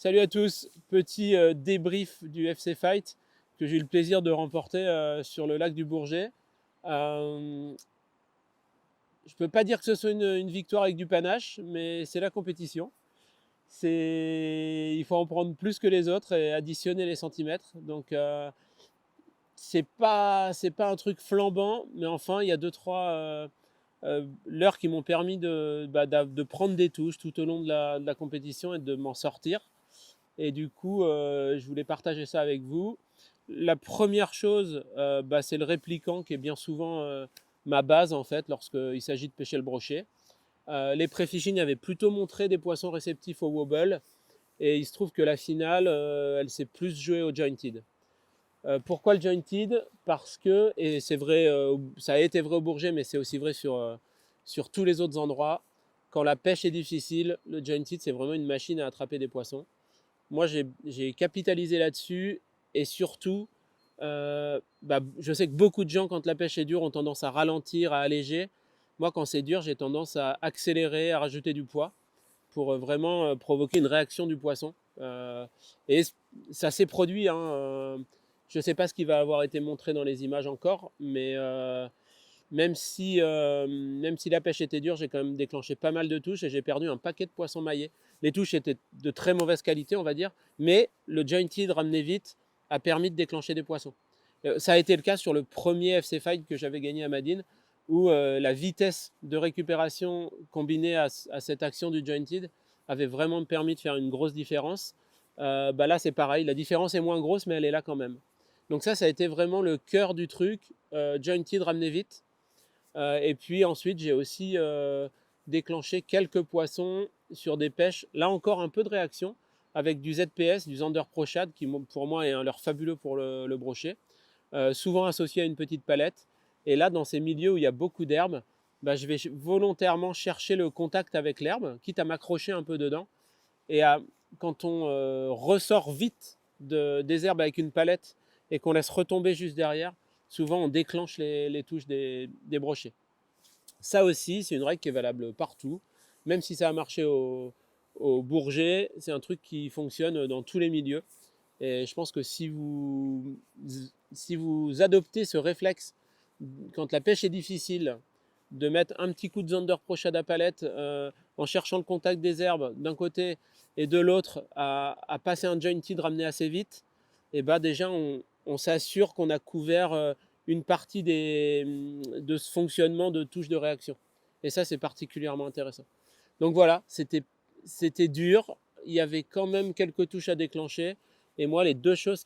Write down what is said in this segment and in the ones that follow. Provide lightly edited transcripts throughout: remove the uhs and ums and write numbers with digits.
Salut à tous, petit débrief du FC Fight que j'ai eu le plaisir de remporter sur le lac du Bourget. Euh, je peux pas dire que ce soit une victoire avec du panache, mais c'est la compétition. Il faut en prendre plus que les autres et additionner les centimètres. Donc c'est pas un truc flambant, mais enfin il y a deux trois leurres qui m'ont permis de prendre des touches tout au long de la compétition et de m'en sortir. Et du coup, je voulais partager ça avec vous. La première chose, c'est le répliquant qui est bien souvent ma base en fait lorsqu'il s'agit de pêcher le brochet. Les pré-fishing avaient plutôt montré des poissons réceptifs au wobble et il se trouve que la finale, elle s'est plus jouée au jointed. Pourquoi le jointed? Parce que, et c'est vrai, ça a été vrai au Bourget, mais c'est aussi vrai sur tous les autres endroits, quand la pêche est difficile, le jointed c'est vraiment une machine à attraper des poissons. Moi, j'ai capitalisé là-dessus et surtout, je sais que beaucoup de gens, quand la pêche est dure, ont tendance à ralentir, à alléger. Moi, quand c'est dur, j'ai tendance à accélérer, à rajouter du poids pour vraiment provoquer une réaction du poisson. Et ça s'est produit, hein, je ne sais pas ce qui va avoir été montré dans les images encore, mais même si la pêche était dure, j'ai quand même déclenché pas mal de touches et j'ai perdu un paquet de poissons maillés. Les touches étaient de très mauvaise qualité, on va dire, mais le jointed ramené vite a permis de déclencher des poissons. Ça a été le cas sur le premier FC Fight que j'avais gagné à Madine, où la vitesse de récupération combinée à cette action du jointed avait vraiment permis de faire une grosse différence. Là, c'est pareil, la différence est moins grosse, mais elle est là quand même. Donc ça a été vraiment le cœur du truc, jointed ramené vite. Et puis ensuite, j'ai aussi déclenché quelques poissons sur des pêches. Là encore, un peu de réaction avec du ZPS, du Zander Pro Shad, qui pour moi est un leurre fabuleux pour le brochet, souvent associé à une petite palette. Et là, dans ces milieux où il y a beaucoup d'herbes, je vais volontairement chercher le contact avec l'herbe, quitte à m'accrocher un peu dedans. Et quand on ressort vite des herbes avec une palette et qu'on laisse retomber juste derrière, souvent on déclenche les touches des brochets. Ça aussi, c'est une règle qui est valable partout. Même si ça a marché au Bourget, c'est un truc qui fonctionne dans tous les milieux. Et je pense que si vous adoptez ce réflexe, quand la pêche est difficile, de mettre un petit coup de Zander Pro Shad à palette en cherchant le contact des herbes d'un côté et de l'autre à passer un jointed ramené assez vite, et déjà on s'assure qu'on a couvert une partie de ce fonctionnement de touche de réaction. Et ça, c'est particulièrement intéressant. Donc voilà, c'était dur. Il y avait quand même quelques touches à déclencher. Et moi, les deux choses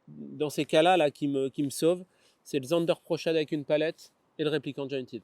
dans ces cas-là, qui me sauvent, c'est le Zander Pro Shad avec une palette et le répliquant jointed.